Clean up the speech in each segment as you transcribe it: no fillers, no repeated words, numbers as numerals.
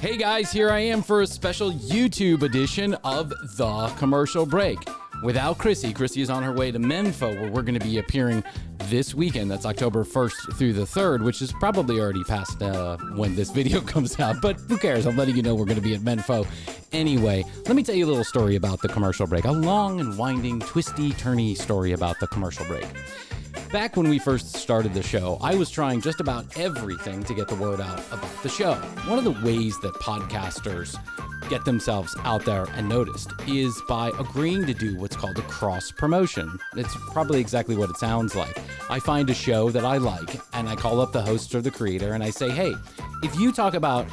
Hey guys, here I am for a special YouTube edition of The Commercial Break. Without Krissy. Krissy is on her way to Menfo, where we're going to be appearing this weekend. That's October 1st through the 3rd, which is probably already past when this video comes out. But who cares? I'm letting you know we're going to be at Menfo. Anyway, let me tell you a little story about The Commercial Break. A long and winding, twisty, turny story about The Commercial Break. Back when we first started the show, I was trying just about everything to get the word out about the show. One of the ways that podcasters get themselves out there and noticed is by agreeing to do what's called a cross promotion. It's probably exactly what it sounds like. I find a show that I like and I call up the host or the creator and I say, hey, if you talk about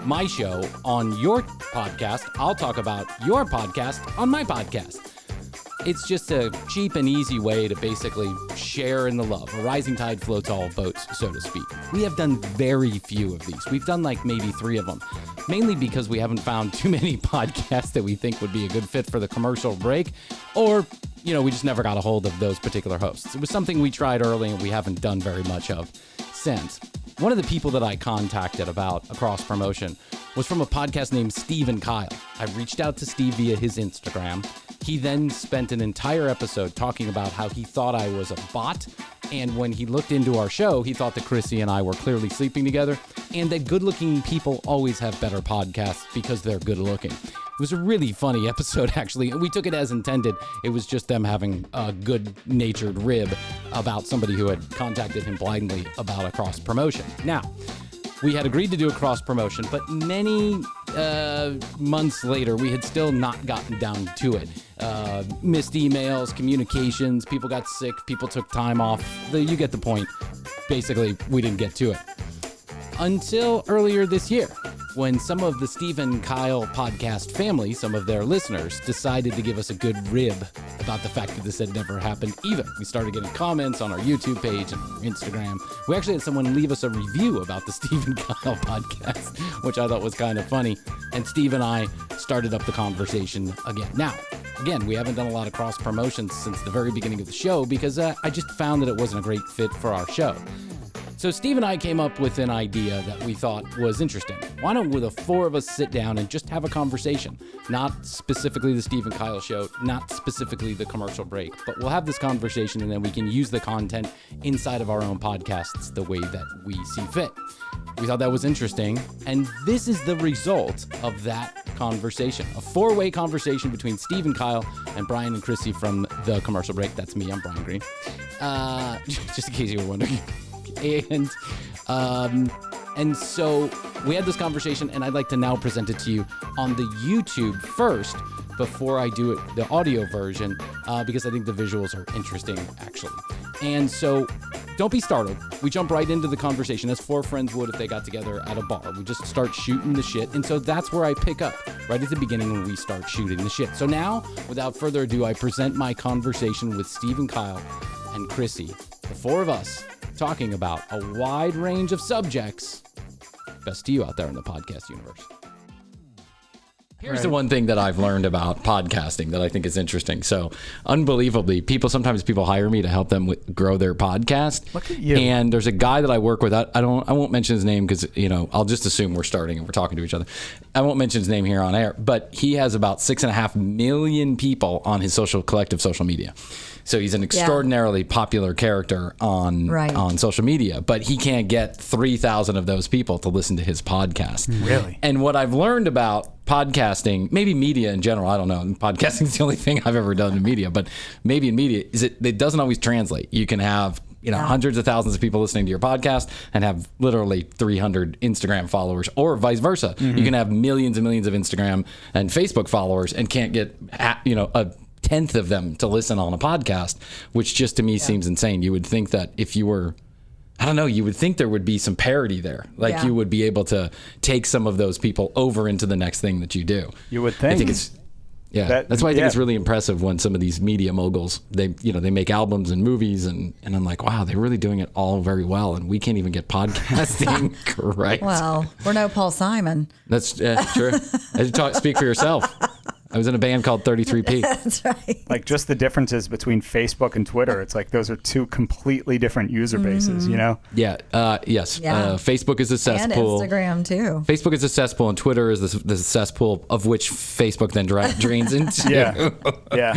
my show on your podcast, I'll talk about your podcast on my podcast. It's just a cheap and easy way to basically share in the love. A rising tide floats all boats, so to speak. We have done very few of these. We've done like maybe 3 of them, mainly because we haven't found too many podcasts that we think would be a good fit for The Commercial Break, or, you know, we just never got a hold of those particular hosts. It was something we tried early and we haven't done very much of since. One of the people that I contacted about a cross promotion was from a podcast named Steve and Kyle. I reached out to Steve via his Instagram. He then spent an entire episode talking about how he thought I was a bot. And when he looked into our show, he thought that Krissy and I were clearly sleeping together and that good-looking people always have better podcasts because they're good-looking. It was a really funny episode, actually, and we took it as intended. It was just them having a good-natured rib about somebody who had contacted him blindly about a cross-promotion. Now, we had agreed to do a cross-promotion, but many months later, we had still not gotten down to it. Missed emails, communications, people got sick, people took time off. You get the point. Basically, we didn't get to it. Until earlier this year, when some of the Steve and Kyle podcast family, some of their listeners, decided to give us a good rib about the fact that this had never happened either. We started getting comments on our YouTube page and our Instagram. We actually had someone leave us a review about the Steve and Kyle podcast, which I thought was kind of funny. And Steve and I started up the conversation again. Now, again, we haven't done a lot of cross promotions since the very beginning of the show because I just found that it wasn't a great fit for our show. So Steve and I came up with an idea that we thought was interesting. Why don't the 4 of us sit down and just have a conversation? Not specifically the Steve and Kyle show, not specifically The Commercial Break, but we'll have this conversation and then we can use the content inside of our own podcasts the way that we see fit. We thought that was interesting, and this is the result of that conversation. A 4-way conversation between Steve and Kyle and Bryan and Krissy from The Commercial Break. That's me, I'm Bryan Green. Just in case you were wondering. And so we had this conversation, and I'd like to now present it to you on the YouTube first before I do it, the audio version, because I think the visuals are interesting, actually. And so don't be startled. We jump right into the conversation as 4 friends would if they got together at a bar. We just start shooting the shit. And so that's where I pick up, right at the beginning when we start shooting the shit. So now, without further ado, I present my conversation with Steve and Kyle and Krissy, the 4 of us, talking about a wide range of subjects. Best to you out there in the podcast universe. Here's the one thing that I've learned about podcasting that I think is interesting. So, unbelievably, sometimes people hire me to help them grow their podcast. Look at you. And there's a guy that I work with. I won't mention his name because, I'll just assume we're starting and we're talking to each other. I won't mention his name here on air, but he has about 6.5 million people on his collective social media. So he's an extraordinarily popular character on social media, but he can't get 3,000 of those people to listen to his podcast. Really? And what I've learned about podcasting, maybe media in general, I don't know. Podcasting is the only thing I've ever done in media, but maybe in media, is it doesn't always translate. You can have hundreds of thousands of people listening to your podcast and have literally 300 Instagram followers, or vice versa. Mm-hmm. You can have millions and millions of Instagram and Facebook followers and can't get a tenth of them to listen on a podcast, which just to me seems insane. You would think that if you were, you would think there would be some parity there. Like you would be able to take some of those people over into the next thing that you do. You would think. I think it's, that's why I think it's really impressive when some of these media moguls, they make albums and movies and I'm like, wow, they're really doing it all very well. And we can't even get podcasting correct. Well, we're no Paul Simon. That's true. Speak for yourself. I was in a band called 33P. That's right. Like just the differences between Facebook and Twitter. It's like those are two completely different user bases, you know? Yeah. Yes. Yeah. Facebook is a cesspool. And Instagram too. Facebook is a cesspool, and Twitter is the cesspool of which Facebook then drains into. Yeah.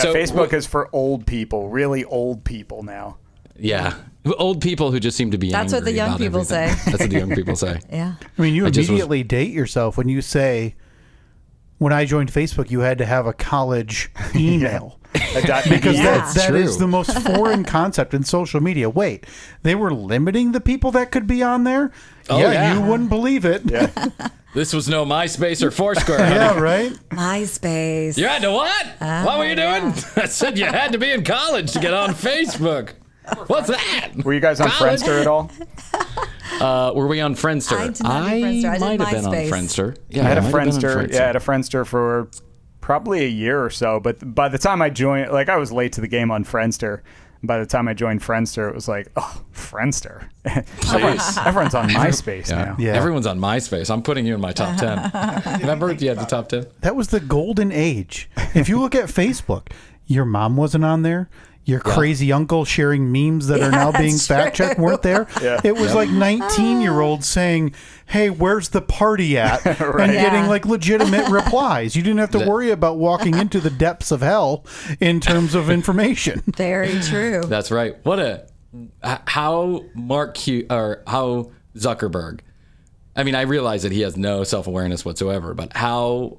So, Facebook is for old people, really old people now. Yeah. Old people who just seem to be That's what the angry young about people everything. say. That's what the young people say. Yeah. I mean, you I just immediately date yourself when you say, when I joined Facebook, you had to have a college email. Because Yeah. that true. is the most foreign concept in social media. Wait, they were limiting the people that could be on there? Oh, yeah, yeah. you wouldn't believe it. Yeah. This was no MySpace or Foursquare. honey. Yeah, right? MySpace. You had to what? What were you doing? I said you had to be in college to get on Facebook. What's that? Were you guys on College? Friendster at all? Were we on Friendster? I did not do Friendster. I did might have been on MySpace. Friendster. Yeah, I had a might have been on Friendster. Yeah, I had a Friendster for probably a year or so. But by the time I joined, like I was late to the game on Friendster. By the time I joined Friendster, it was like, oh, Friendster. Everyone's on MySpace now. Yeah. Everyone's on MySpace. I'm putting you in my top 10. Remember you had the top 10? That was the golden age. If you look at Facebook, your mom wasn't on there. Your crazy uncle sharing memes that are now being that's fact checked true. weren't there. Yeah. It was like 19-year-olds saying, hey, where's the party at? And Yeah. getting like legitimate replies. You didn't have to worry about walking into the depths of hell in terms of information. Very true. That's right. How how Zuckerberg, I mean, I realize that he has no self-awareness whatsoever, but how,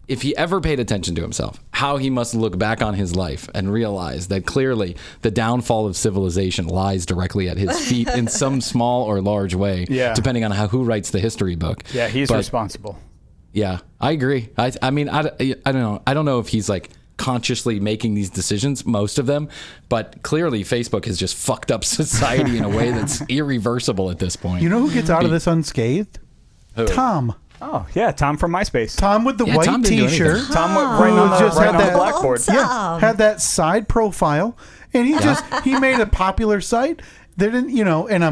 if he ever paid attention to himself, how he must look back on his life and realize that clearly the downfall of civilization lies directly at his feet in some small or large way, depending on who writes the history book. Yeah, he's But, responsible. Yeah, I agree. I mean, I don't know. I don't know if he's like consciously making these decisions, most of them, but clearly Facebook has just fucked up society in a way that's irreversible at this point. You know who gets out of this unscathed? Who? Tom. Oh, yeah, Tom from MySpace. Tom with the Yeah, white Tom didn't do T-shirt. anything. Tom right on the, just right had on the that- blackboard. Tom. Yeah, had that side profile, and he made a popular site. They didn't, and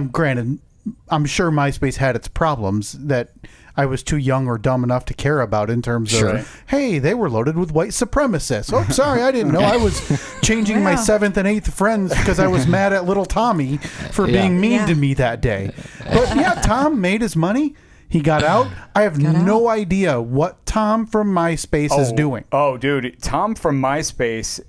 I'm sure MySpace had its problems that I was too young or dumb enough to care about in terms of, hey, they were loaded with white supremacists. Oh, sorry, I didn't know. I was changing my 7th and 8th friends because I was mad at little Tommy for being mean to me that day. But yeah, Tom made his money. He got out. I have no idea what Tom from MySpace is doing. Oh, dude. Tom from MySpace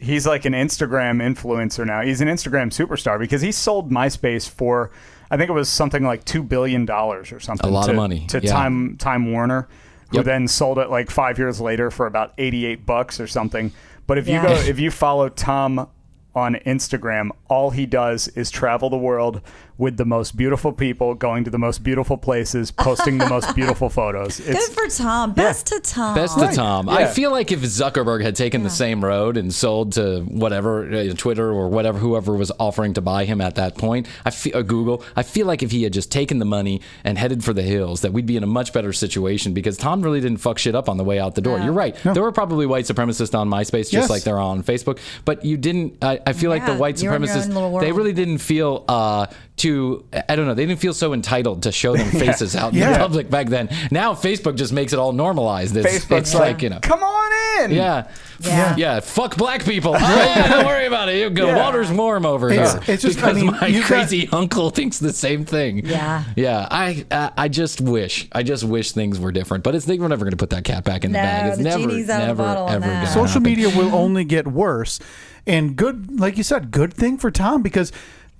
he's like an Instagram influencer now. He's an Instagram superstar because he sold MySpace for, I think it was something like $2 billion or something. A lot of money. To Time Warner, who then sold it like 5 years later for about $88 or something. But if you follow Tom on Instagram, all he does is travel the world with the most beautiful people, going to the most beautiful places, posting the most beautiful photos. Good for Tom. Best to Tom. Best to Tom. Yeah. I feel like if Zuckerberg had taken the same road and sold to whatever, Twitter or whatever, whoever was offering to buy him at that point, Google, I feel like if he had just taken the money and headed for the hills, that we'd be in a much better situation because Tom really didn't fuck shit up on the way out the door. No. You're right. There were probably white supremacists on MySpace, just like there are on Facebook, but you didn't, I feel like the white you're in your own little supremacists, world. they really didn't feel I don't know, they didn't feel so entitled to show them faces out in the public back then. Now Facebook just makes it all normalized. Facebook's like, come on in. Yeah. Fuck black people. Don't worry about it. You go. Water's warm over here. It's just, because I mean, my crazy uncle thinks the same thing. Yeah. I just wish things were different. But we're never going to put that cat back in the bag. It's the never, genie's out of the never, bottle on ever that. going to Social happen. media will only get worse. And good, like you said, good thing for Tom because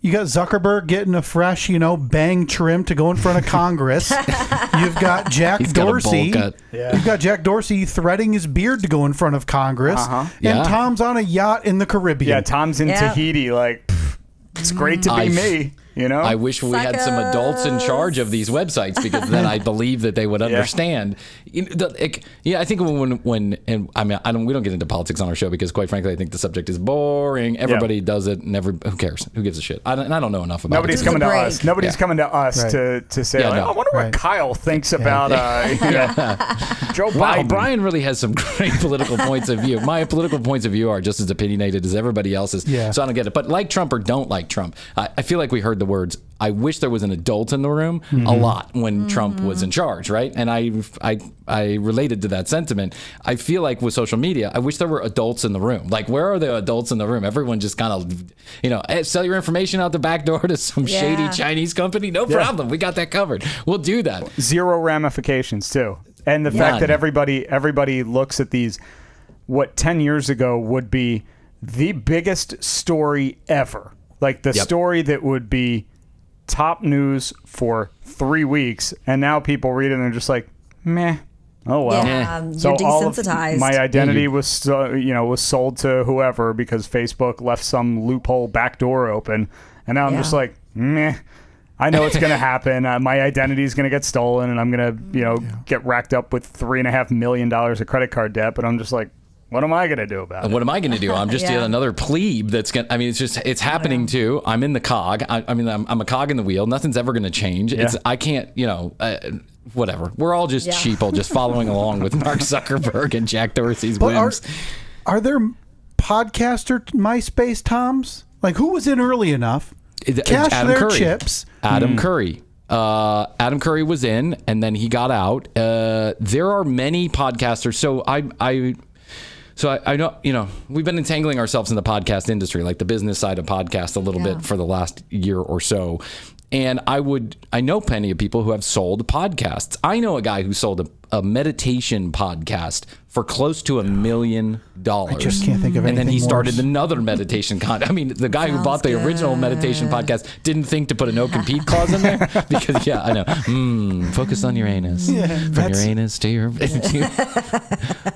you got Zuckerberg getting a fresh, bang trim to go in front of Congress. You've got Jack He's got a bowl Dorsey. cut. You've got Jack Dorsey threading his beard to go in front of Congress. And Tom's on a yacht in the Caribbean. Yeah, Tom's in Tahiti. Like, it's great to be me. I wish we had some adults in charge of these websites because then I believe that they would understand. I think when we don't get into politics on our show because quite frankly I think the subject is boring. Everybody does it, and who cares? Who gives a shit? I don't know enough about Nobody's it. coming to us. Nobody's coming to us to say, I wonder what Kyle thinks about Joe Biden. Wow, Bryan really has some great political points of view. My political points of view are just as opinionated as everybody else's, so I don't get it. But like Trump or don't like Trump, I feel like we heard the words, I wish there was an adult in the room a lot when Trump was in charge, right? And I related to that sentiment. I feel like with social media, I wish there were adults in the room. Like, where are the adults in the room? Everyone just kind of, hey, sell your information out the back door to some shady Chinese company. No problem. We got that covered. We'll do that. Zero ramifications too. And the fact that everybody looks at these, what 10 years ago would be the biggest story ever. Like the story that would be top news for 3 weeks, and now people read it and they're just like, meh. Oh well. Yeah, So you're all desensitized. of my identity was sold to whoever because Facebook left some loophole back door open, and now I'm just like, meh. I know it's going to happen. My identity is going to get stolen, and I'm going to get racked up with $3.5 million of credit card debt. But I'm just like, what am I going to do about it? What am I going to do? I'm just yet another plebe that's going to, it's happening too. I'm in the cog. I'm a cog in the wheel. Nothing's ever going to change. Yeah. I can't, whatever. We're all just sheeple, just following along with Mark Zuckerberg and Jack Dorsey's whims. Are there podcaster MySpace Toms? Like, who was in early enough? Cash Adam their Curry. chips. Adam Curry. Adam Curry was in, and then he got out. There are many podcasters. So I know, we've been entangling ourselves in the podcast industry, like the business side of podcasts a little bit for the last year or so. And I know plenty of people who have sold podcasts. I know a guy who sold a meditation podcast for close to $1 million. I just can't think of anything. And then he started worse. another meditation the guy who bought the original meditation podcast didn't think to put a no compete clause in there because I know. Focus on your anus. From your anus to your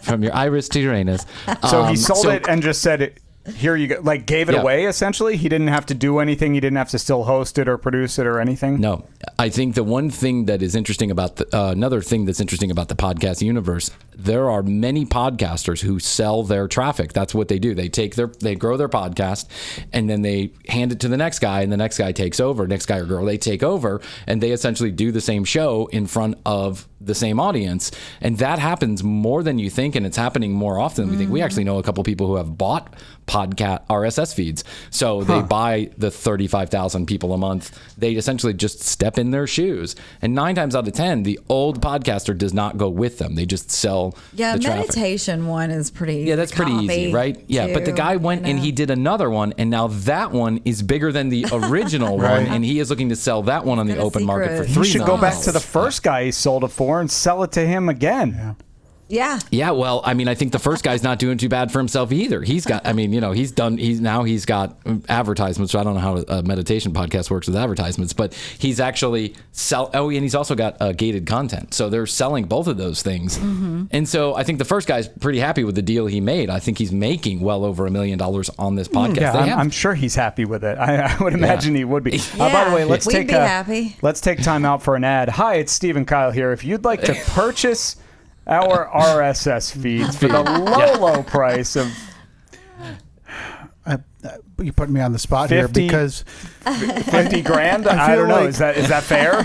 from your iris to your anus. So he sold it and just said it. Here you go. Like gave it away, essentially. He didn't have to do anything. He didn't have to still host it or produce it or anything. No. I think the one thing that is interesting about another thing that's interesting about the podcast universe, there are many podcasters who sell their traffic. That's what they do. They grow their podcast and then they hand it to the next guy, and the next guy takes over. Next guy or girl, they take over, and they essentially do the same show in front of the same audience. And that happens more than you think, and it's happening more often than we think. We actually know a couple people who have bought podcast RSS feeds. So they buy the 35,000 people a month. They essentially just step in their shoes. And 9 times out of 10, the old podcaster does not go with them. They just sell the traffic. Meditation one is pretty that's pretty easy, right? Yeah, but the guy went and he did another one, and now that one is bigger than the original one, and he is looking to sell that one on the open market for $3 million. You should go back to the first guy he sold it for and sell it to him again. Yeah. Well, I think the first guy's not doing too bad for himself either. He's got, he's got advertisements. I don't know how a meditation podcast works with advertisements, but he's actually and he's also got gated content. So they're selling both of those things. Mm-hmm. And so I think the first guy's pretty happy with the deal he made. I think he's making well over $1 million on this podcast. Yeah, I'm sure he's happy with it. I would imagine he would be. By the way, let's take time out for an ad. Hi, it's Steve and Kyle here. If you'd like to purchase our RSS feeds for the low price of you put me on the spot here because $50,000. I don't know. Is that fair?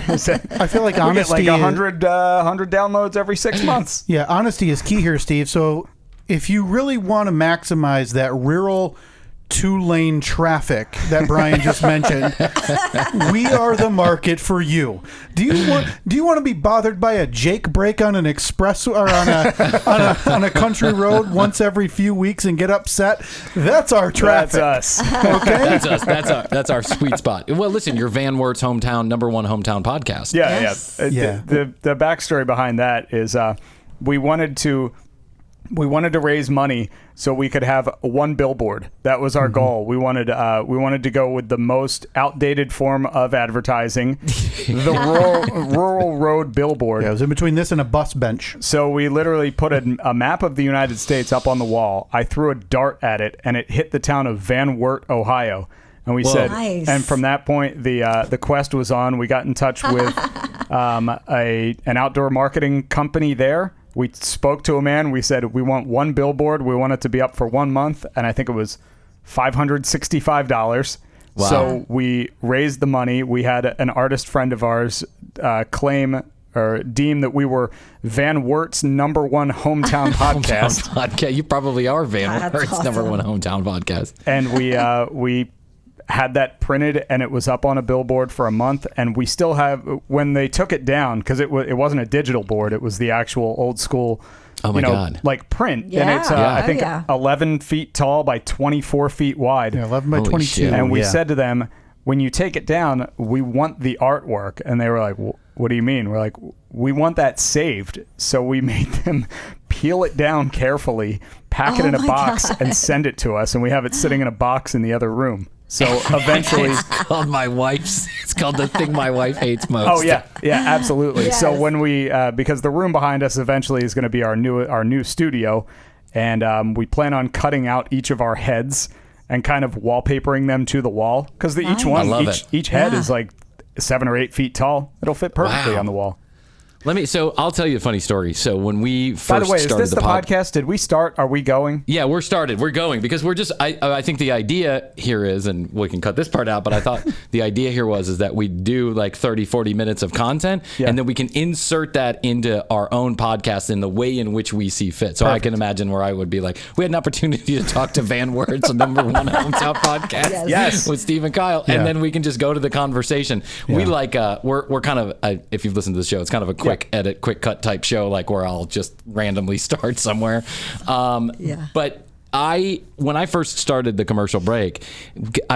I feel like honesty. We get like 100 downloads every 6 months. Yeah, honesty is key here, Steve. So if you really want to maximize that rural 2-lane traffic that Bryan just mentioned, we are the market for you. Do you want to be bothered by a Jake brake on an express or on a country road once every few weeks and get upset? That's our traffic. That's us. Okay, that's our sweet spot. Well, listen, you're Van Wert's hometown #1 hometown podcast. Yeah. The backstory behind that is we wanted to raise money so we could have one billboard. That was our goal. We wanted to go with the most outdated form of advertising, the rural road billboard. Yeah, it was in between this and a bus bench. So we literally put a map of the United States up on the wall. I threw a dart at it, and it hit the town of Van Wert, Ohio. And we said, nice. And from that point, the quest was on. We got in touch with an outdoor marketing company there. We spoke to a man. We said, we want one billboard. We want it to be up for 1 month. And I think it was $565. Wow. So we raised the money. We had an artist friend of ours claim or deem that we were Van Wert's #1 hometown podcast. You probably are Van Wert's awesome. #1 hometown podcast. And we had that printed and it was up on a billboard for a month, and we still have, when they took it down, because it wasn't a digital board, it was the actual old school, God, like print. Yeah. And it's I think 11 feet tall by 24 feet wide. Yeah, 11 by Holy 22. shit. And we said to them, when you take it down, we want the artwork. And they were like, what do you mean? We're like, we want that saved. So we made them peel it down carefully, pack it in a box, and send it to us. And we have it sitting in a box in the other room. So eventually, it's called It's called the thing my wife hates most. oh yeah, absolutely. Yes. So when we, because the room behind us eventually is going to be our new studio, and we plan on cutting out each of our heads and kind of wallpapering them to the wall, because each head is like 7 or 8 feet tall. It'll fit perfectly on the wall. So I'll tell you a funny story. So when we first By the way, is started this the podcast? Did we start? Are we going? Yeah, we're going because we're just, I think the idea here is, and we can cut this part out, but I thought the idea here is that we do like 30, 40 minutes of content, and then we can insert that into our own podcast in the way in which we see fit. So I can imagine where I would be like, we had an opportunity to talk to Van Wert's number one Homes Out podcast with Steve and Kyle, and then we can just go to the conversation. We like, we're kind of, if you've listened to the show, it's kind of a quick edit, quick cut type show, like where I'll just randomly start somewhere. But when I first started the commercial break,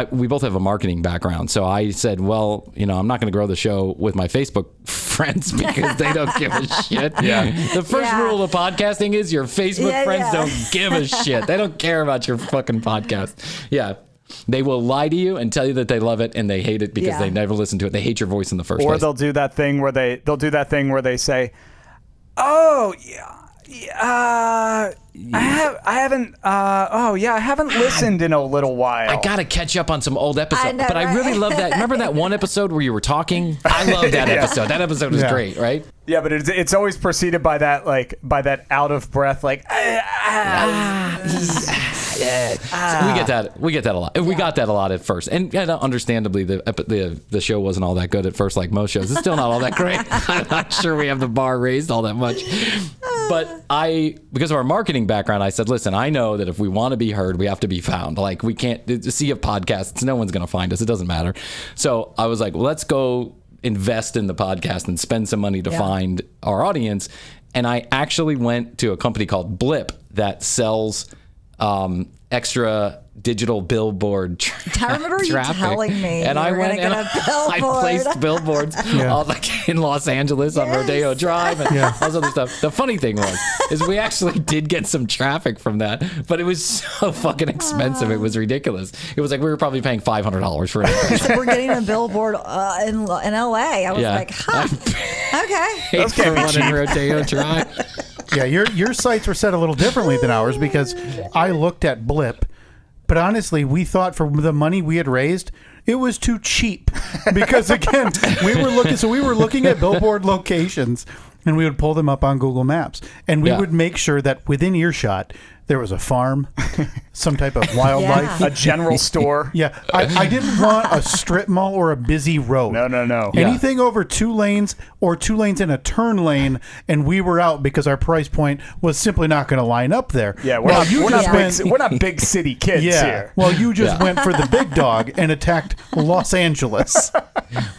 we both have a marketing background. So I said, well, I'm not going to grow the show with my Facebook friends because they don't give a shit. The first rule of podcasting is your Facebook friends don't give a shit. They don't care about your fucking podcast. They will lie to you and tell you that they love it and they hate it because they never listen to it. They hate your voice in the first place. Or they'll do that thing where they say, "Oh, I haven't listened in a little while. I gotta catch up on some old episodes." But I really love that. Remember that one episode where you were talking? I love that episode. That episode was great, right? Yeah, but it's always preceded by that out of breath, like. So we get that a lot. We got that a lot at first, and understandably, the show wasn't all that good at first, like most shows. It's still not all that great. I'm not sure we have the bar raised all that much. But because of our marketing background, I said, listen, I know that if we want to be heard, we have to be found. Like, we can't see a podcast. No one's going to find us. It doesn't matter. So I was like, well, let's go invest in the podcast and spend some money to find our audience. And I actually went to a company called Blip that sells extra digital billboard I remember you telling me and I went and I placed billboards all like in Los Angeles on Rodeo Drive and all this other stuff. The funny thing is we actually did get some traffic from that, but it was so fucking expensive. It was ridiculous. It was like we were probably paying $500 for it. So we're getting a billboard in LA. I was like, okay. Those can't be cheap. Rodeo Drive. Yeah, your sites were set a little differently than ours because I looked at Blip, but honestly, we thought for the money we had raised, it was too cheap. Because again, we were looking at billboard locations, and we would pull them up on Google Maps, and we would make sure that within earshot there was a farm, some type of wildlife, a general store. I didn't want a strip mall or a busy road. No. Anything over 2 lanes or 2 lanes in a turn lane, and we were out because our price point was simply not going to line up there. Yeah, we're not big city kids here. Well, you just went for the big dog and attacked Los Angeles.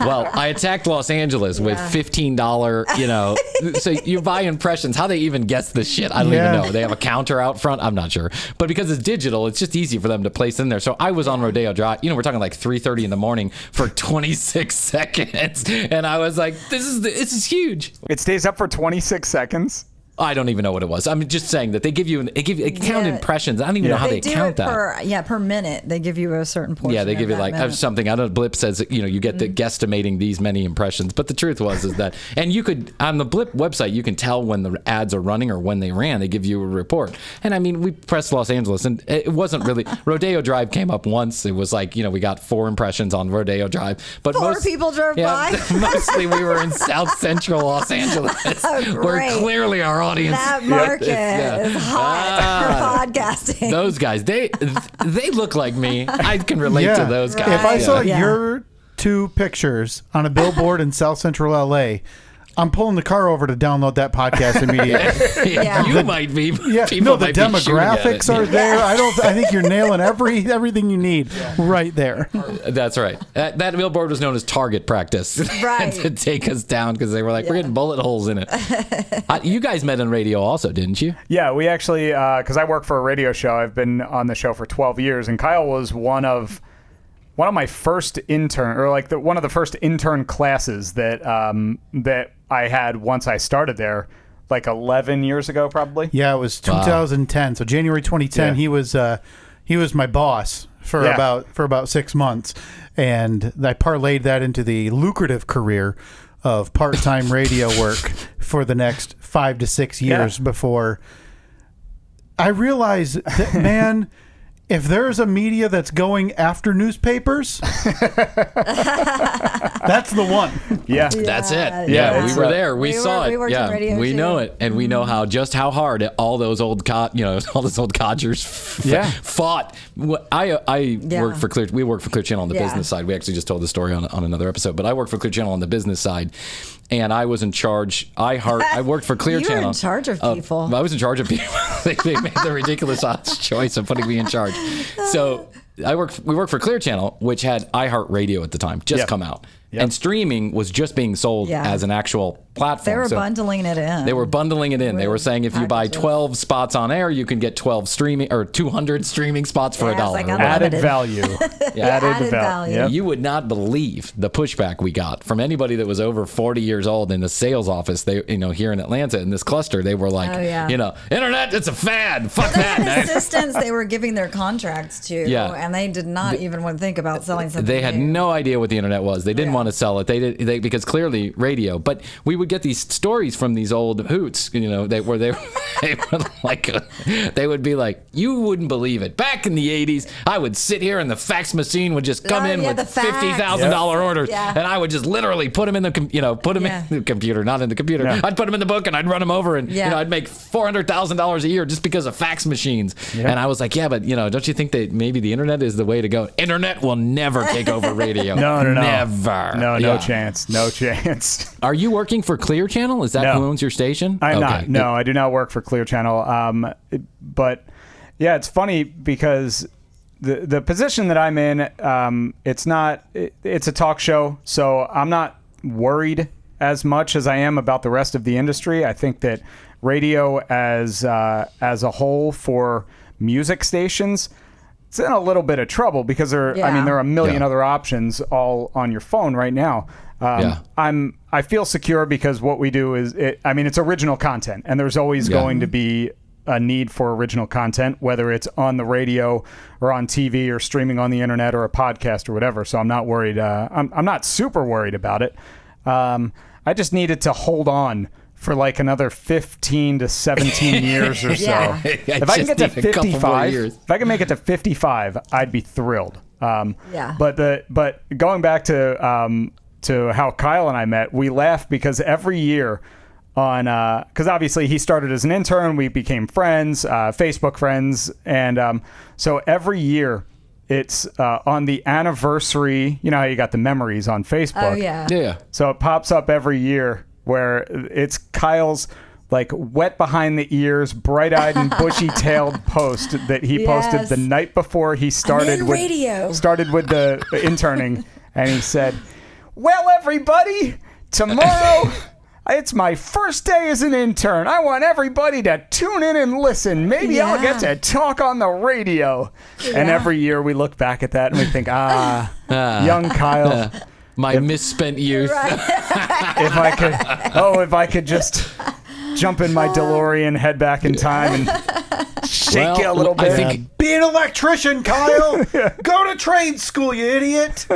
Well, I attacked Los Angeles with $15, so you buy impressions. How they even guess this shit, I don't even know. They have a counter out front. I'm not sure. But because it's digital, it's just easy for them to place in there. So I was on Rodeo Drive. We're talking like 3:30 in the morning for 26 seconds. And I was like, this is huge. It stays up for 26 seconds? I don't even know what it was. I'm just saying that they count impressions. I don't even know how they count that. Per minute. They give you a certain portion. Yeah, they give you like minute. something. I don't know. Blip says you get the guesstimating these many impressions. But the truth is that, and you could on the Blip website, you can tell when the ads are running or when they ran. They give you a report. And I mean, we pressed Los Angeles, and it wasn't really Rodeo Drive came up once. It was like we got 4 impressions on Rodeo Drive, but 4 people drove by. Mostly we were in South Central Los Angeles, where clearly our audience. That market is hot for podcasting. Those guys, they look like me. I can relate to those guys. If I saw your 2 pictures on a billboard in South Central LA, I'm pulling the car over to download that podcast immediately. You might be. Yeah, People the might be demographics are there. I think you're nailing everything you need right there. That's right. That billboard was known as target practice. Right. To take us down because they were like, we're getting bullet holes in it. You guys met on radio also, didn't you? Yeah, we actually, because I work for a radio show. I've been on the show for 12 years, and Kyle was one of my first intern, or like one of the first intern classes that I had once I started there, like 11 years ago, probably. Yeah, it was 2010. So January 2010, he was my boss for about 6 months, and I parlayed that into the lucrative career of part-time radio work for the next 5 to 6 years before I realized that, man, if there's a media that's going after newspapers, that's the one. Yeah. That's it. Yeah. We were there. We saw we it. worked in Yeah, radio we too. know it, and we know how hard all those old codgers fought. I worked for Clear. We worked for Clear Channel on the business side. We actually just told the story on another episode, but I worked for Clear Channel on the business side. And I was in charge. I worked for Clear Channel. You were in charge of people. I was in charge of people. They made the ridiculous choice of putting me in charge. So we worked for Clear Channel, which had iHeartRadio at the time, just come out. Yep. And streaming was just being sold as an actual platform. They were bundling it in. They were bundling it in. They were saying if you buy 12 spots on air, you can get 12 streaming or 200 streaming spots for $1. Like added value. Added value. Yep. You would not believe the pushback we got from anybody that was over 40 years old in the sales office. They, here in Atlanta in this cluster, they were like, internet, it's a fad. Fuck that. Assistants they were giving their contracts to, and they did not even want to think about selling something. They had new. no idea what the internet was. They didn't want to sell it. They because clearly radio. But we would get these stories from these old hoots. They were like, they would be like, you wouldn't believe it. Back in the 80s, I would sit here and the fax machine would just come in with $50,000 orders, and I would just literally put them in the in the computer, not in the computer. Yeah. I'd put them in the book and I'd run them over, and I'd make $400,000 a year just because of fax machines. Yeah. And I was like, but don't you think that maybe the internet is the way to go? Internet will never take over radio. No, never. No chance. No chance. Are you working for Clear Channel? Is that who owns your station? I'm not. No, I do not work for Clear Channel. But yeah, it's funny because the position that I'm in, it's a talk show, so I'm not worried as much as I am about the rest of the industry. I think that radio as a whole for music stations, it's in a little bit of trouble because there are a million other options all on your phone right now. I feel secure because what we do is it's original content, and there's always going to be a need for original content, whether it's on the radio or on TV or streaming on the internet or a podcast or whatever. So I'm not worried. I'm not super worried about it. I just needed to hold on for like another 15 to 17 years or so. If I can get to 55, if I can make it to 55, I'd be thrilled. But going back to how Kyle and I met, we laugh because every year because obviously he started as an intern, we became friends, Facebook friends, and so every year it's on the anniversary. You know how you got the memories on Facebook? Oh yeah. Yeah. So it pops up every year where it's Kyle's like wet behind the ears, bright-eyed and bushy-tailed post that he posted the night before he started with the interning, and he said, "Well, everybody, tomorrow it's my first day as an intern. I want everybody to tune in and listen. Maybe I'll get to talk on the radio." And every year we look back at that and we think, young Kyle. My misspent youth. Right. if I could just jump in my DeLorean, head back in time, and shake you a little bit. I think, be an electrician, Kyle. Go to trade school, you idiot.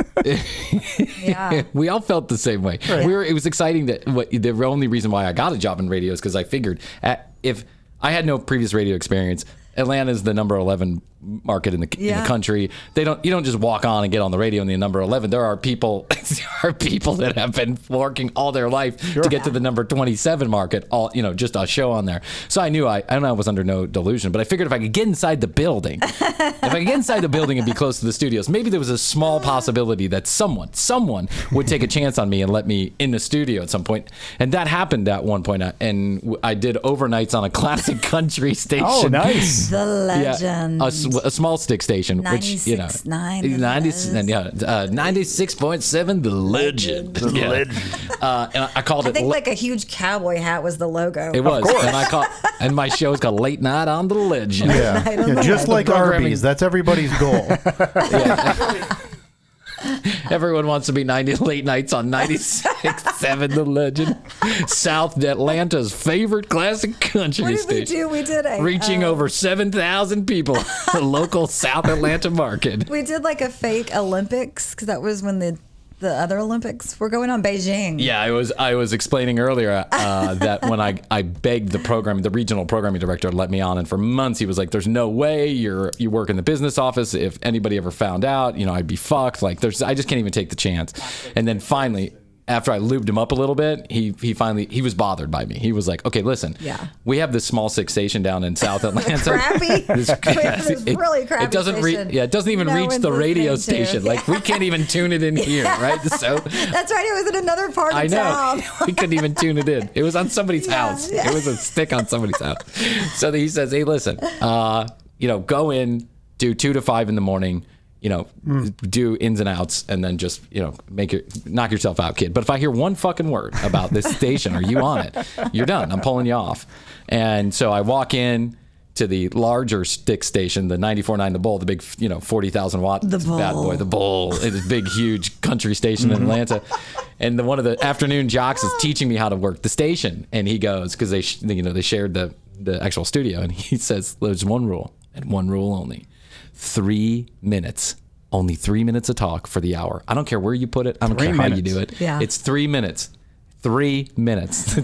We all felt the same way. Right. It was exciting that the only reason why I got a job in radio is because I figured if I had no previous radio experience, Atlanta is the number 11 market in the country. You don't just walk on and get on the radio in the number 11. There are people that have been working all their life to get to the number 27 market. All just a show on there. So I knew I was under no delusion, but I figured if I could get inside the building, and be close to the studios, maybe there was a small possibility that someone would take a chance on me and let me in the studio at some point. And that happened at one point. And I did overnights on a classic country station. Oh, nice. The legend. A small stick station, 96.7, the legend. Legend. And I called it. I think like a huge cowboy hat was the logo. It was, and my show is called Late Night on the Legend. Yeah, just like Arby's. That's everybody's goal. Everyone wants to be late nights on 96.7 The Legend, South Atlanta's favorite classic country station. We did reaching over 7,000 people, the local South Atlanta market. We did like a fake Olympics because that was when the other Olympics were going on, Beijing. Yeah, I was explaining earlier that when I begged the regional programming director to let me on, and for months he was like, "There's no way you work in the business office. If anybody ever found out, I'd be fucked. Like, I just can't even take the chance." And then finally, after I lubed him up a little bit, he was bothered by me. He was like, "Okay, listen, we have this small stick station down in South Atlanta. This really crappy it doesn't station. it doesn't even reach the radio station. Like, we can't even tune it in here, right?" So that's right. It was in another part of town. We couldn't even tune it in. It was on somebody's house. It was a stick on somebody's house. So he says, "Hey, listen, go in, do 2 to 5 in the morning." Do ins and outs, and then just, knock yourself out, kid. But if I hear one fucking word about this station or you on it, you're done. I'm pulling you off. And so I walk in to the larger stick station, the 94.9 The Bull, the big, 40,000 watt bad boy, The Bull. It's a big, huge country station in Atlanta. And one of the afternoon jocks is teaching me how to work the station. And he goes, because they shared the actual studio, and he says, "There's one rule, and one rule only. 3 minutes. Only 3 minutes of talk for the hour. I don't care where you put it. I don't care how you do it. Yeah. It's 3 minutes. 3 minutes."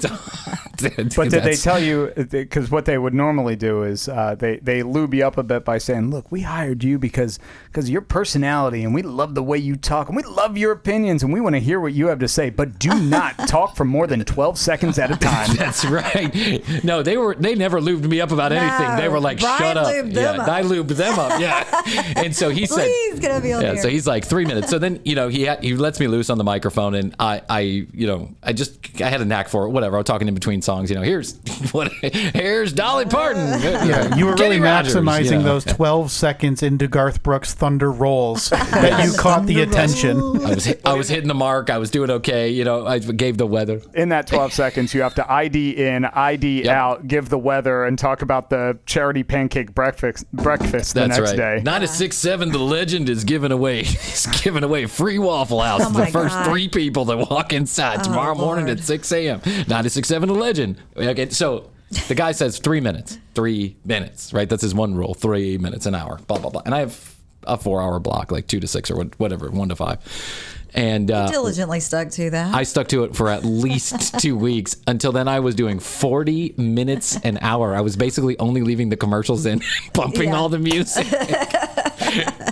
But did they tell you, because what they would normally do is they lube you up a bit by saying, "Look, we hired you because of your personality, and we love the way you talk, and we love your opinions, and we want to hear what you have to say, but do not talk for more than 12 seconds at a time." That's right. No, they never lubed me up about anything. They were like, Bryan "Shut up." lubed them up. I lubed them up. Yeah. And so he said, "Please get up here." So he's like, 3 minutes. So then, he lets me loose on the microphone, and I had a knack for it. Whatever. I was talking in between songs. Here's Dolly Parton. Yeah, you were really maximizing those 12 seconds into Garth Brooks' Thunder Rolls that you caught the attention. I was hitting the mark. I was doing okay. I gave the weather. In that 12 seconds, you have to ID in, ID out, give the weather, and talk about the charity pancake breakfast the next day. 96.7 The Legend is giving away free Waffle House to the first 3 people that walk inside tomorrow morning at 6 a.m. 96.7 The Legend. Okay, so the guy says 3 minutes. 3 minutes, right? That's his one rule. 3 minutes an hour. Blah blah blah. And I have a 4-hour block, like 2 to 6 or whatever, 1 to 5. And you diligently stuck to that. I stuck to it for at least 2 weeks. Until then, I was doing 40 minutes an hour. I was basically only leaving the commercials in, bumping all the music.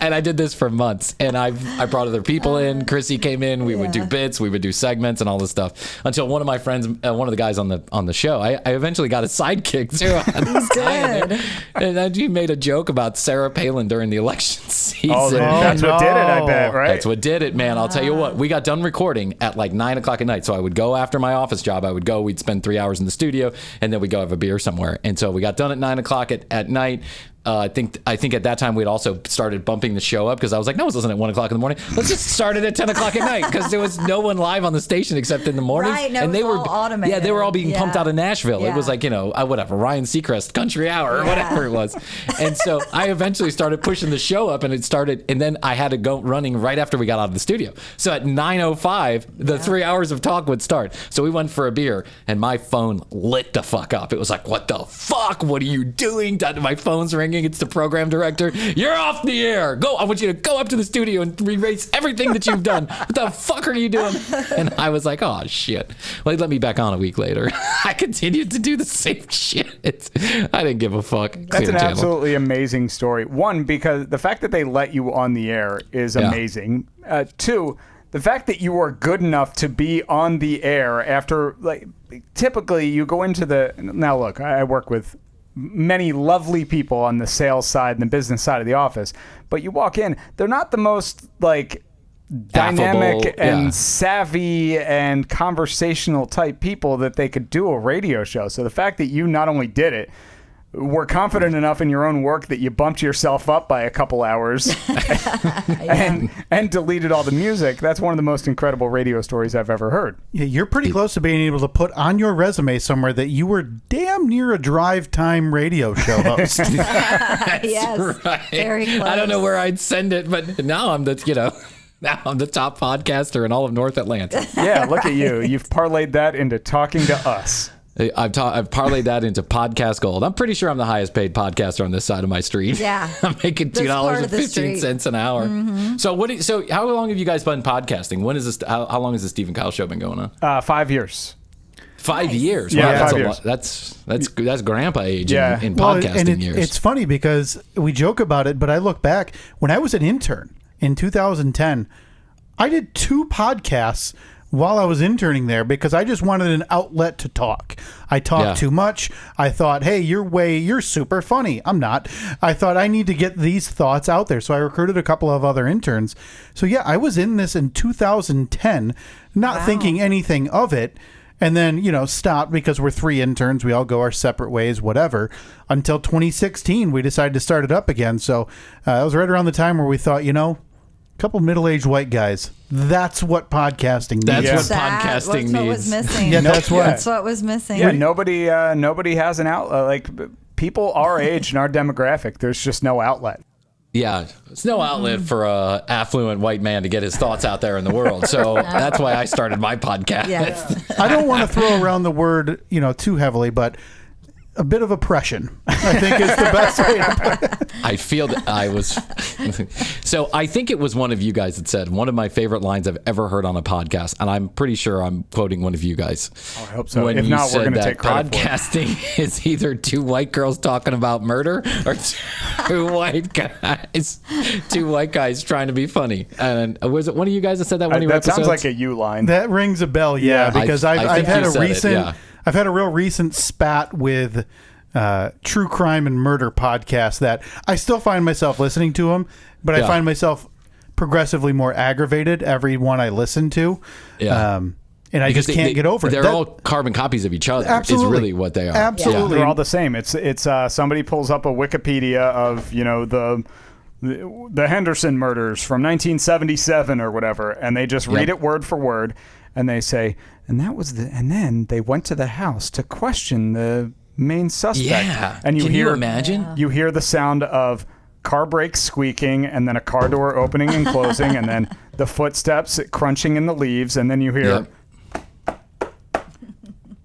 And I did this for months. And I brought other people in. Krissy came in. We would do bits. We would do segments and all this stuff. Until one of my friends, one of the guys on the show, I eventually got a sidekick too. He's good. And then he made a joke about Sarah Palin during the election season. Oh, that's what did it, I bet, right? That's what did it, man. I'll tell you what. We got done recording at like 9 o'clock at night. So I would go after my office job. We'd spend 3 hours in the studio, and then we'd go have a beer somewhere. And so we got done at 9 o'clock at night. I think at that time we'd also started bumping the show up because I was like, no one's listening at 1 o'clock in the morning. Let's just start it at 10 o'clock at night because there was no one live on the station except in the morning. Right, no, and they were all automated. Yeah, they were all being pumped out of Nashville. Yeah. It was like, whatever, Ryan Seacrest Country Hour or whatever it was. And so I eventually started pushing the show up, and it started, and then I had to go running right after we got out of the studio. So at 9:05, the 3 hours of talk would start. So we went for a beer, and my phone lit the fuck up. It was like, what the fuck? What are you doing? My phone's ringing. It's the program director. You're off the air. her. Go. I want you to go up to the studio and erase everything that you've done. What the fuck are you doing? And I was like, oh, shit. Well, they let me back on a week later. I continued to do the same shit. I didn't give a fuck. That's an absolutely amazing story. One, because the fact that they let you on the air is amazing. Two, the fact that you are good enough to be on the air after, like, typically you go into the... Now, look, I work with many lovely people on the sales side and the business side of the office, but you walk in, they're not the most, like, dynamic affable, and savvy and conversational type people that they could do a radio show. So the fact that you not only did it, were confident enough in your own work that you bumped yourself up by a couple hours and deleted all the music. That's one of the most incredible radio stories I've ever heard. Yeah, you're pretty close to being able to put on your resume somewhere that you were damn near a drive time radio show host. Yes, right. very close. I don't know where I'd send it, but now I'm the, now I'm the top podcaster in all of North Atlanta. Yeah, look at you. You've parlayed that into talking to us. I've parlayed that into podcast gold. I'm pretty sure I'm the highest paid podcaster on this side of my street. Yeah. I'm making $2.15 an hour. Mm-hmm. So how long have you guys been podcasting? When is this? How long has the Steve and Kyle show been going on? 5 years. 5 years. Yeah, wow, that's 5 a years. lot. That's grandpa age in Well, podcasting and years. It's funny because we joke about it, but I look back when I was an intern in 2010, I did 2 podcasts while I was interning there because I just wanted an outlet to talk. I talked too much. I thought, hey, you're super funny. I'm not. I thought I need to get these thoughts out there. So I recruited a couple of other interns. So yeah, I was in this in 2010, not thinking anything of it. And then, stopped because we're 3 interns. We all go our separate ways, whatever. Until 2016, we decided to start it up again. So that was right around the time where we thought, couple middle-aged white guys. That's what podcasting needs. That's what podcasting needs. What was missing. Yeah, that's what was missing. Yeah, nobody has an outlet. Like, people our age and our demographic, there's just no outlet. Yeah, it's no outlet for a affluent white man to get his thoughts out there in the world. So that's why I started my podcast. Yes. I don't want to throw around the word, too heavily, but a bit of oppression, I think, is the best way to put it. I feel that I was. So I think it was one of you guys that said one of my favorite lines I've ever heard on a podcast, and I'm pretty sure I'm quoting one of you guys. Oh, I hope so. When if you not, we're said going to that take credit podcasting is either 2 white girls talking about murder or 2 white guys trying to be funny. And was it one of you guys that said that one of your That episodes? sounds like a you line. That rings a bell, yeah, because I've had a recent, I've had a real recent spat with true crime and murder podcasts that I still find myself listening to them, but I find myself progressively more aggravated every one I listen to. Yeah. And I just can't get over it. They're all carbon copies of each other. Absolutely. Is really what they are. Absolutely. They're all the same. It's somebody pulls up a Wikipedia of the Henderson murders from 1977 or whatever, and they just read it word for word, and they say, and then they went to the house to question the main suspect. Yeah. And Can you imagine? You hear the sound of car brakes squeaking, and then a car door opening and closing, and then the footsteps crunching in the leaves, and then you hear.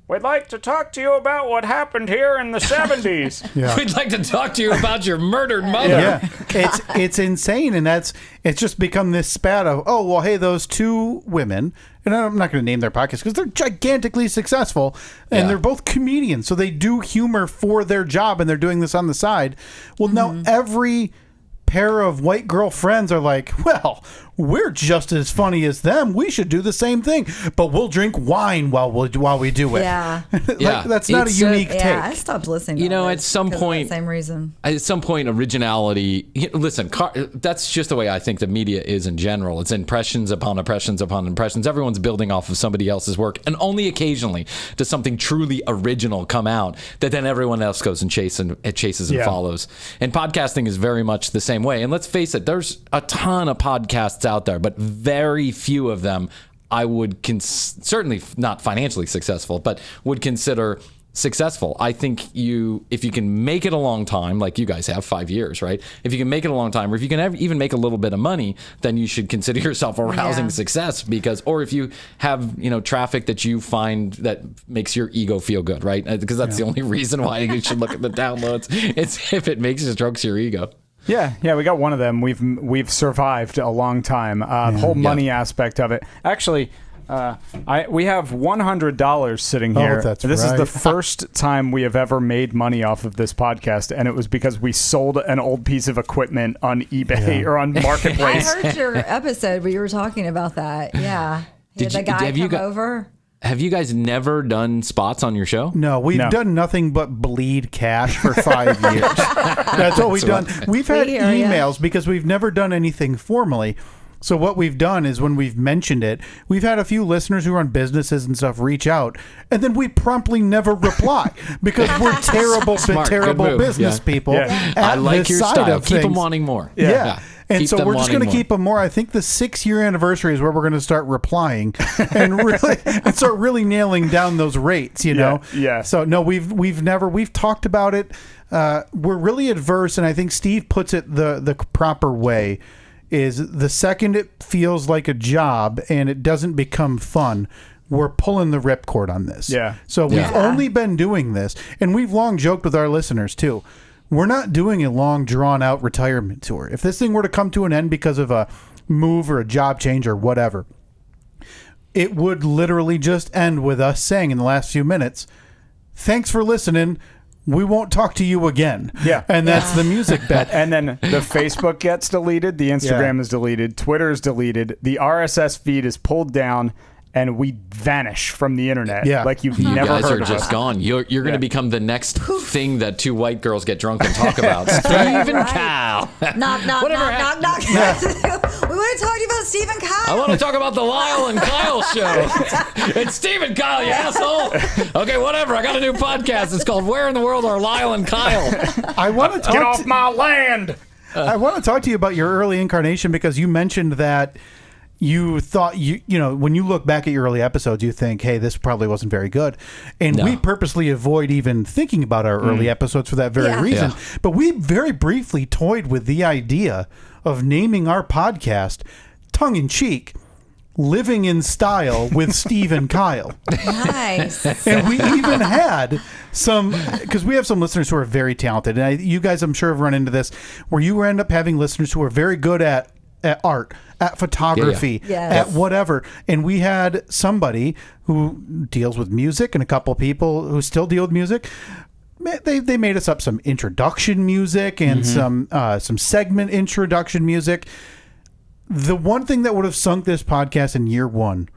We'd like to talk to you about what happened here in the 70s. Yeah. We'd like to talk to you about your murdered mother. Yeah, it's insane, and it's just become this spat of, oh, well, hey, those 2 women, and I'm not going to name their podcast because they're gigantically successful, and they're both comedians, so they do humor for their job, and they're doing this on the side. Well, now every pair of white girlfriends are like, well, we're just as funny as them. We should do the same thing, but we'll drink wine while we do it. Yeah. That's not a unique take. Yeah, I stopped listening to at some point, same reason. At some point, originality. Listen, that's just the way I think the media is in general. It's impressions upon impressions upon impressions. Everyone's building off of somebody else's work, and only occasionally does something truly original come out that then everyone else goes and chases and follows. And podcasting is very much the same way. And let's face it, there's a ton of podcasts out there, but very few of them I would certainly not financially successful, but would consider successful. I think if you can make it a long time, like you guys have 5 years, right? If you can make it a long time, or if you can even make a little bit of money, then you should consider yourself a rousing success or if you have, traffic that you find that makes your ego feel good, right? Because that's the only reason why you should look at the downloads. It's if it makes you strokes your ego. Yeah, we got one of them. We've survived a long time. The whole money aspect of it. Actually, we have $100 sitting here. That's this right. is the first time we have ever made money off of this podcast, and it was because we sold an old piece of equipment on eBay or on Marketplace. I heard your episode where you were talking about that. Yeah. Did the you- guy have you come got- over? Have you guys never done spots on your show? No, we've done nothing but bleed cash for 5 years. That's what we've done. We've had hear ya. emails because we've never done anything formally. So what we've done is when we've mentioned it, we've had a few listeners who run businesses and stuff reach out, and then we promptly never reply because we're terrible Smart, good terrible move. business Yeah. people. Yeah. I at like this your side style. of Keep them things. wanting more. Yeah. And Keep so them we're just going to wanting keep them more. I think the 6-year anniversary is where we're going to start replying and really and start really nailing down those rates, you know? Yeah. So no, we've talked about it. We're really adverse, and I think Steve puts it the proper way, is the second it feels like a job and it doesn't become fun, we're pulling the ripcord on this. Yeah. So we've only been doing this, and we've long joked with our listeners too. We're not doing a long, drawn-out retirement tour. If this thing were to come to an end because of a move or a job change or whatever, it would literally just end with us saying in the last few minutes, thanks for listening. We won't talk to you again. Yeah. And that's the music bet. And then the Facebook gets deleted, the Instagram is deleted, Twitter is deleted, the RSS feed is pulled down, and we vanish from the internet. Yeah. Like you've You never guys heard are of just us. gone. You're going to become the next thing that two white girls get drunk and talk about. Stephen Right. Kyle. Knock, knock, Whatever knock, knock, knock. We want to talk to you about Stephen Kyle. I want to talk about the Lyle and Kyle show. It's Stephen Kyle, you asshole. Okay, whatever. I got a new podcast. It's called Where in the World Are Lyle and Kyle? I want to Get talk off my land! I want to talk to you about your early incarnation because you mentioned that you thought you know, when you look back at your early episodes, you think, hey, this probably wasn't very good. And No. we purposely avoid even thinking about our early episodes for that very Yeah. reason. Yeah. But we very briefly toyed with the idea of naming our podcast tongue in cheek, Living in Style with Steve and Kyle. Nice. And we even had some, because we have some listeners who are very talented. And you guys, I'm sure, have run into this, where you end up having listeners who are very good at art, at photography, Yeah. at Yes. whatever. And we had somebody who deals with music and a couple people who still deal with music. They made us up some introduction music and some segment introduction music. The one thing that would have sunk this podcast in year one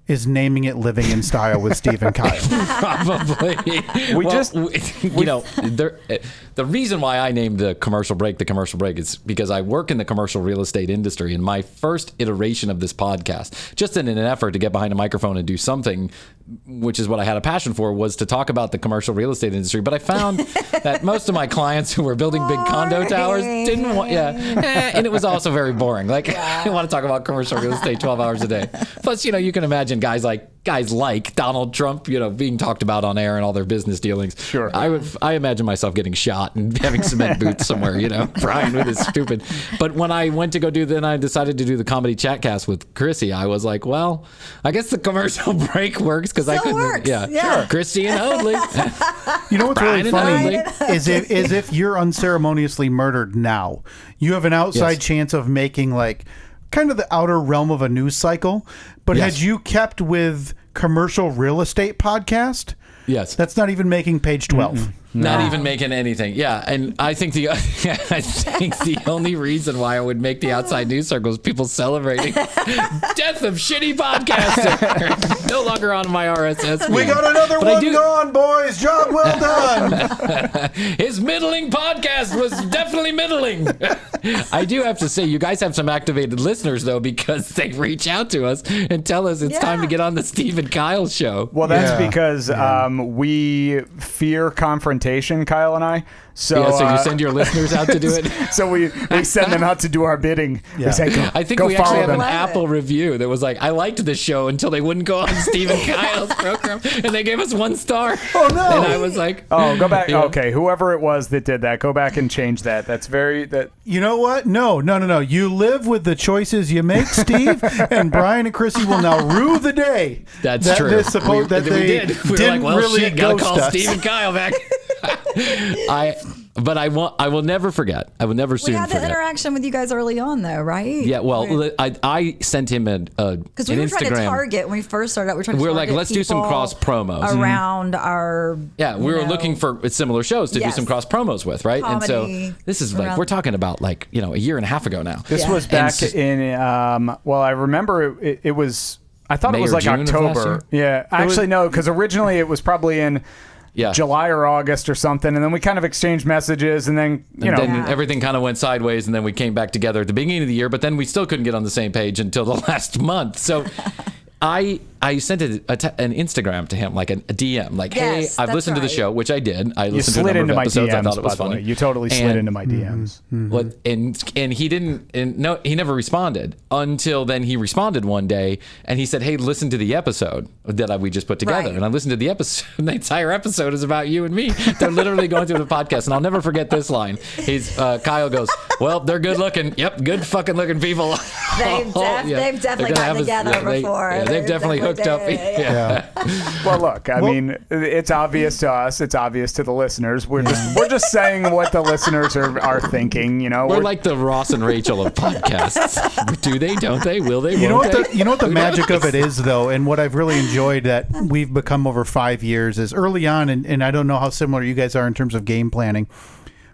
is naming it Living in Style with Steve and Kyle. Probably. The reason why I named the commercial break is because I work in the commercial real estate industry, and my first iteration of this podcast, just in an effort to get behind a microphone and do something, which is what I had a passion for, was to talk about the commercial real estate industry. But I found that most of my clients who were building big condo towers didn't want, and it was also very boring. Like, I want to talk about commercial real estate 12 hours a day. Plus, you can imagine guys like Donald Trump, being talked about on air and all their business dealings. Sure. I imagine myself getting shot and having cement boots somewhere, Bryan with his stupid. But when I went to I decided to do the comedy chatcast with Krissy. I was like, well, I guess the commercial break works because I Still couldn't. works. Yeah, Yeah. Krissy and Hoadley. You know what's really Bryan and funny is if you're unceremoniously murdered now, you have an outside Yes. chance of making like kind of the outer realm of a news cycle. But Yes. had you kept with commercial real estate podcast, Yes. that's not even making page 12. Not even making anything. Yeah, and I think the only reason why I would make the outside news circle is people celebrating death of shitty podcaster. No longer on my RSS feed. We got another But I one do- gone, boys. Job well done. His middling podcast was definitely middling. I do have to say, you guys have some activated listeners, though, because they reach out to us and tell us it's time to get on the Steve and Kyle show. Well, that's Yeah. because we fear confrontation, Kyle and I. So, Yeah, so you send your listeners out to do it? so we send them out to do our bidding. Yeah. We say, go, I think go we actually follow have an them. Apple review that was like, I liked this show until they wouldn't go on Steve and Kyle's program, and they gave us 1 star. Oh, no. And I was like, Oh, go back. Yeah. Okay, whoever it was that did that, go back and change that. That's that. You know what? No. You live with the choices you make, Steve, and Bryan and Krissy will now rue the day. That's that true. This we did. We were didn't like, well, really shit, gotta ghost call us. Steve and Kyle back. But I will never forget. I will never We soon had the forget. interaction with you guys early on, though, right? Yeah, well, I sent him because we an were trying to Instagram. target when we first started out. We were like, target let's do some people cross promos around our. Yeah, we were looking for similar shows to do Yes. some cross promos with, right? And Comedy so this is like around- we're talking about like a year and a half ago now. This Yeah. was back And in, well, I remember it was, I thought May it was or like June of last October. Yeah. Actually, no, because originally it was probably in July or August or something. And then we kind of exchanged messages and then, Then everything kind of went sideways, and then we came back together at the beginning of the year, but then we still couldn't get on the same page until the last month. So I sent an Instagram to him, like a DM, like, Yes, hey, I've that's listened to the right. show, which I did. I you listened to a slid number into of my episodes. I DMs, thought it was by the funny. way. You totally slid And- into my DMs. What, and he didn't, and no, he never responded until then. He responded one day and he said, hey, listen to the episode that we just put together. Right. And I listened to the episode, and the entire episode is about you and me. They're literally going through the podcast. And I'll never forget this line. Kyle goes, well, they're good looking. Yep. Good fucking looking people. They've They're definitely gonna have gotten together before. They've definitely hooked up. Yeah. Well, look, I mean, it's obvious to us. It's obvious to the listeners. We're just saying what the listeners are thinking. We're like the Ross and Rachel of podcasts. Do they? Don't they? Will they? You know Won't what they? you know what the magic of it is, though, and what I've really enjoyed that we've become over 5 years is early on, and I don't know how similar you guys are in terms of game planning.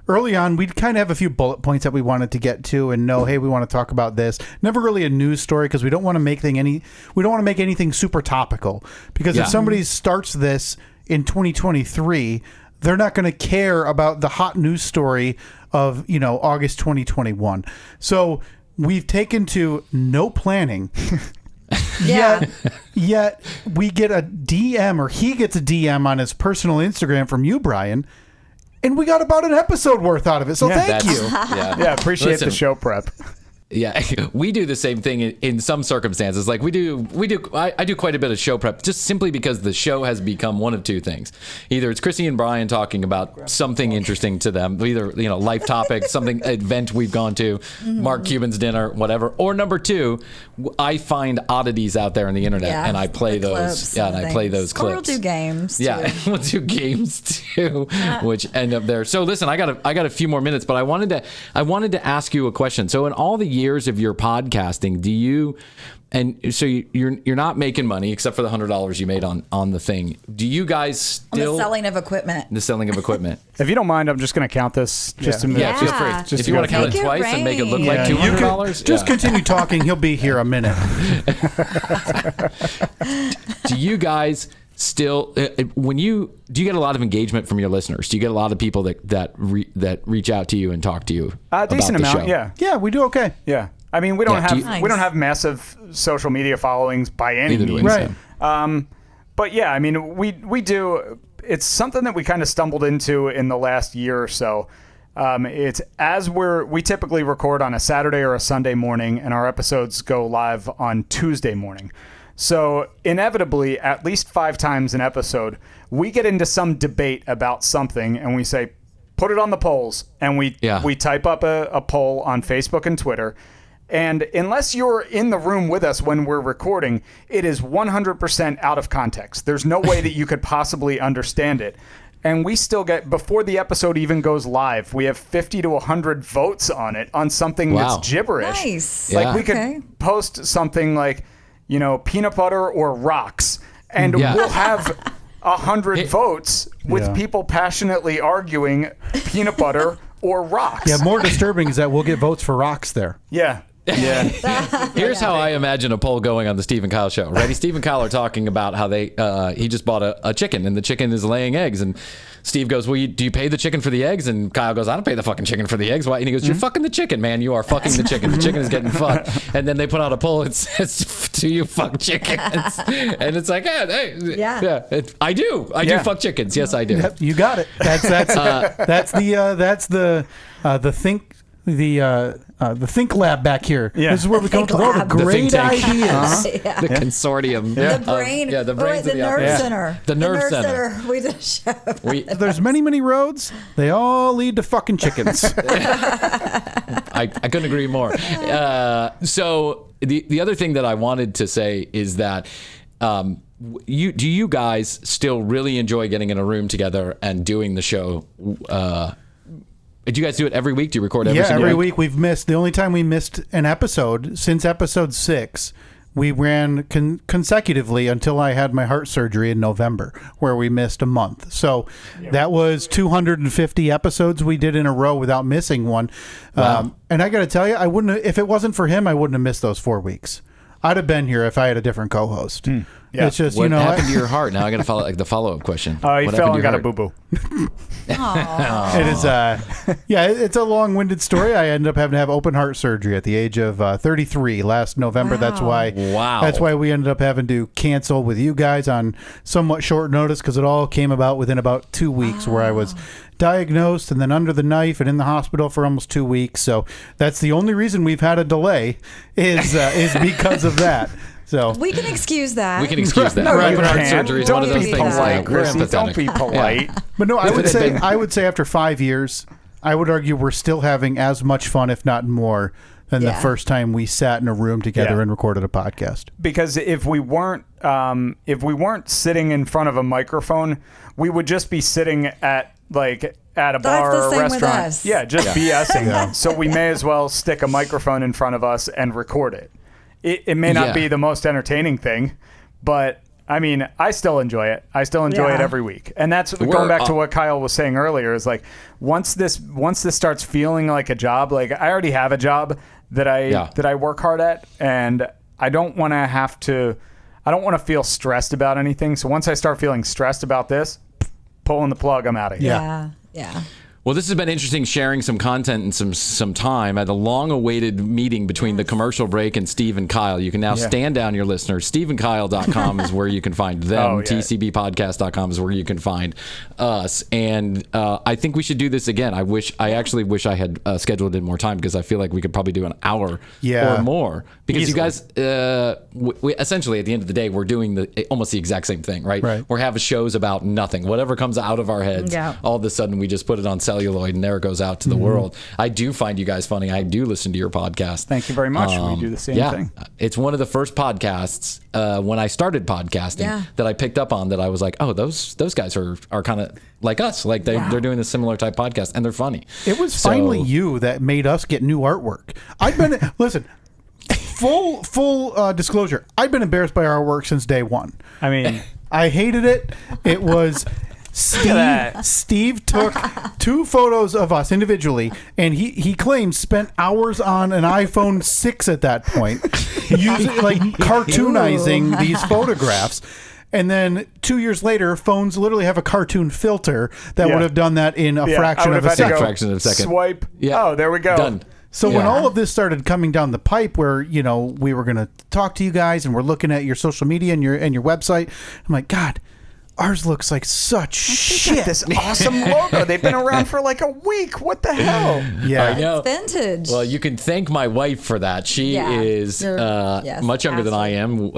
Early on, we'd kind of have a few bullet points that we wanted to get to and know, hey, we want to talk about this. Never really a news story because we don't want to make anything super topical. Because if somebody starts this in 2023, they're not going to care about the hot news story of August 2021. So we've taken to no planning. Yeah. Yet we get a DM, or he gets a DM on his personal Instagram from you, Bryan. And we got about an episode worth out of it. So thank you. Yeah, appreciate the show prep. Yeah, we do the same thing in some circumstances. Like I do quite a bit of show prep just simply because the show has become one of two things. Either it's Krissy and Bryan talking about something interesting to them, either life topic, something event we've gone to, Mark Cuban's dinner, whatever. Or number two, I find oddities out there on the internet and I play those. Yeah, and I play those clips. Or we'll do games. Yeah, too. we'll do games too, which end up there. So listen, I got a few more minutes, but I wanted to ask you a question. So in all the years of your podcasting, do you, and so you're not making money except for the $100 you made on the thing. Do you guys still On the selling of equipment? the selling of equipment? If you don't mind, I'm just going to count this just a minute. Yeah, feel free. Just If to you go want to count it through. twice Thank and make it you, look Bryan. like You can $200, just continue talking. He'll be here a minute. Do you guys still do you get a lot of engagement from your listeners? Do you get a lot of people that reach out to you and talk to you about Decent the amount, show? yeah. Yeah, we do okay. Yeah. I mean, we don't Yeah, have we don't have massive social media followings by any Neither do we. means. Right. But yeah, I mean, we do. It's something that we kind of stumbled into in the last year or so. It's we typically record on a Saturday or a Sunday morning, and our episodes go live on Tuesday morning. So inevitably, at least 5 times an episode, we get into some debate about something, and we say, put it on the polls, and we type up a poll on Facebook and Twitter. And unless you're in the room with us when we're recording, it is 100% out of context. There's no way that you could possibly understand it. And we still get, before the episode even goes live, we have 50 to 100 votes on it, on something that's gibberish. Nice. Like Yeah. we could post something like, peanut butter or rocks, and we'll have 100 votes with people passionately arguing peanut butter or rocks. Yeah, more disturbing is that we'll get votes for rocks there. Yeah. Here's how I imagine a poll going on the Steve and Kyle show. Ready? Steve and Kyle are talking about how he just bought a chicken, and the chicken is laying eggs, and Steve goes, well, do you pay the chicken for the eggs? And Kyle goes, I don't pay the fucking chicken for the eggs. Why? And he goes, you're fucking the chicken, man. You are fucking the chicken. The chicken is getting fucked. And then they put out a poll. It says, do you fuck chickens? And it's like, I do fuck chickens. Yes, I do. Yep, you got it. That's the think lab back here. Yeah. This is where we come up with all the lab. The great think tank. ideas. The consortium. The brain. The brains the of the nerve operation. center. The nerve center. We did a show. If there's many roads, they all lead to fucking chickens. I couldn't agree more. So the other thing that I wanted to say is that do you guys still really enjoy getting in a room together and doing the show Do you guys do it every week? Do you record every single every week? week we've missed. The only time we missed an episode since episode 6, we ran consecutively until I had my heart surgery in November, where we missed a month. So that was 250 episodes we did in a row without missing one. Wow. And I got to tell you, I wouldn't. If it wasn't for him, I wouldn't have missed those 4 weeks. I'd have been here if I had a different co-host. Yeah. It's just, What you know, happened to your heart? Now I got to follow the follow-up question. He What fell happened and to got a your heart? boo-boo. it is it's a long-winded story. I ended up having to have open heart surgery at the age of 33 last November. Wow. That's why we ended up having to cancel with you guys on somewhat short notice, because it all came about within about 2 weeks, where I was diagnosed and then under the knife and in the hospital for almost 2 weeks. So that's the only reason we've had a delay is because of that. So We can excuse that. We can excuse that. No, Right, you but heart can't. surgery is Don't one of those be things. polite, We're Krissy. Don't empathetic. be polite. But no, If it had I would say after 5 years, I would argue we're still having as much fun, if not more, than the Yeah. first time we sat in a room together Yeah. and recorded a podcast. Because if we weren't sitting in front of a microphone, we would just be sitting at a bar the or a same with restaurant. us. Yeah, just BSing. So we may as well stick a microphone in front of us and record it. It may not Yeah. be the most entertaining thing, but I mean, I still enjoy it. I still enjoy it Yeah. every week. And that's going back to what Kyle was saying earlier, is like once this starts feeling like a job, like I already have a job that I work hard at, and I don't want to feel stressed about anything. So once I start feeling stressed about this, pulling the plug, I'm out of here. Yeah. Well, this has been interesting, sharing some content and some time at a long-awaited meeting between the commercial break and Steve and Kyle. You can now stand down your listeners. SteveandKyle.com is where you can find them. TCBpodcast.com is where you can find us. And I think we should do this again. I actually wish I had scheduled in more time, because I feel like we could probably do an hour or more. Because you guys, we essentially at the end of the day, we're doing almost the exact same thing, right? We're having shows about nothing. Whatever comes out of our heads, all of a sudden we just put it on celluloid and there it goes out to the world. I do find you guys funny. I do listen to your podcast. Thank you very much. We do the same thing. It's one of the first podcasts when I started podcasting that I picked up on, that I was like, oh, those guys are kind of like us. Like they're doing a similar type podcast and they're funny. It was finally you that made us get new artwork. I've been listen. Full disclosure. I've been embarrassed by our work since day one. I mean, I hated it. It was Steve took 2 photos of us individually, and he claims spent hours on an iPhone 6 at that point, using cartoonizing these photographs. And then 2 years later, phones literally have a cartoon filter that would have done that in a fraction of a second. Fraction of a second. Swipe. Yeah. Oh, there we go. Done. So when all of this started coming down the pipe, where we were going to talk to you guys and we're looking at your social media and your website, I'm like, God, ours looks like such shit. This awesome logo. They've been around for like a week. What the hell? Yeah, I know. It's vintage. Well, you can thank my wife for that. She is much younger than I am.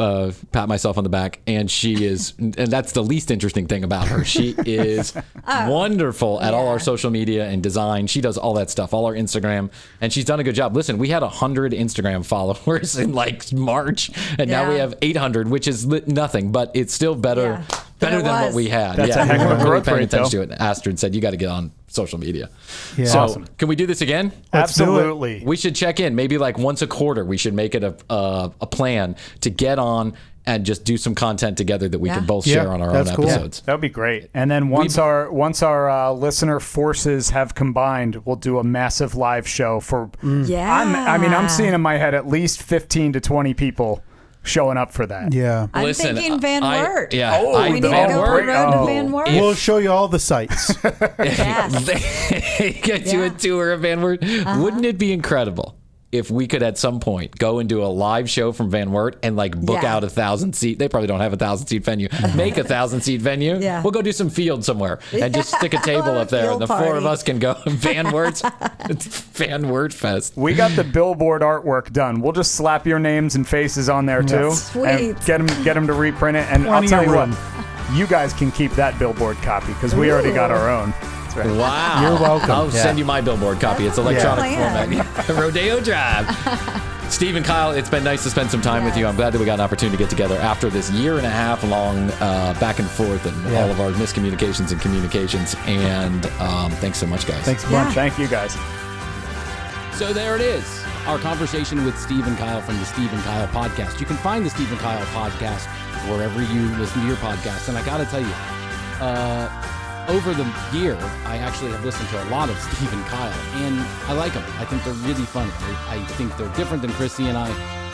Pat myself on the back. And she is, and that's the least interesting thing about her. She is wonderful at all our social media and design. She does all that stuff, all our Instagram, and she's done a good job. Listen, we had 100 Instagram followers in March, and now we have 800, which is nothing, but it's still better. Better than what we had. That's a heck of a really growth paying rate, attention though. to it. Astrid said, you got to get on social media. Yeah. So Awesome. can we do this again? Absolutely. We should check in maybe like once a quarter. We should make it a plan to get on and just do some content together that we can both share on our own episodes. That would be great. And then once our listener forces have combined, we'll do a massive live show for. I'm seeing in my head at least 15 to 20 people showing up for that. Yeah. I'm thinking Van Wert. I we need to go on the road to Van Wert. We'll show you all the sites. Get you a tour of Van Wert. Wouldn't it be incredible if we could at some point go and do a live show from Van Wert and book out 1,000-seat? They probably don't have 1,000-seat venue. Make 1,000-seat venue. Yeah. We'll go do some field somewhere and just stick a table up there, and the 4 of us can go. Van Wert's Van Wert Fest. We got the billboard artwork done. We'll just slap your names and faces on there too, Sweet. and get them to reprint it. And I'll tell you what, you guys can keep that billboard copy because we already got our own. Right. Wow. You're welcome. I'll send you my billboard copy. It's electronic Yeah. format. Rodeo Drive. Steve and Kyle, it's been nice to spend some time with you. I'm glad that we got an opportunity to get together after this 1.5 year long back and forth and all of our miscommunications and communications. And thanks so much, guys. Thanks a bunch. Thank you, guys. So there it is, our conversation with Steve and Kyle from the Steve and Kyle podcast. You can find the Steve and Kyle podcast wherever you listen to your podcast. And I got to tell you, over the year, I actually have listened to a lot of Steve and Kyle, and I like them. I think they're really funny. I think they're different than Krissy and I,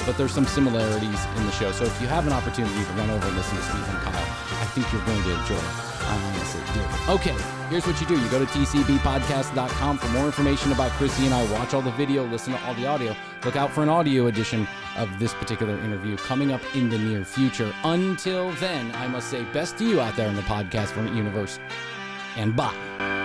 but there's some similarities in the show. So if you have an opportunity to run over and listen to Steve and Kyle, I think you're going to enjoy it. I honestly do. Okay, here's what you do. You go to tcbpodcast.com for more information about Krissy and I. Watch all the video, listen to all the audio. Look out for an audio edition of this particular interview coming up in the near future. Until then, I must say best to you out there in the podcast universe. And bye.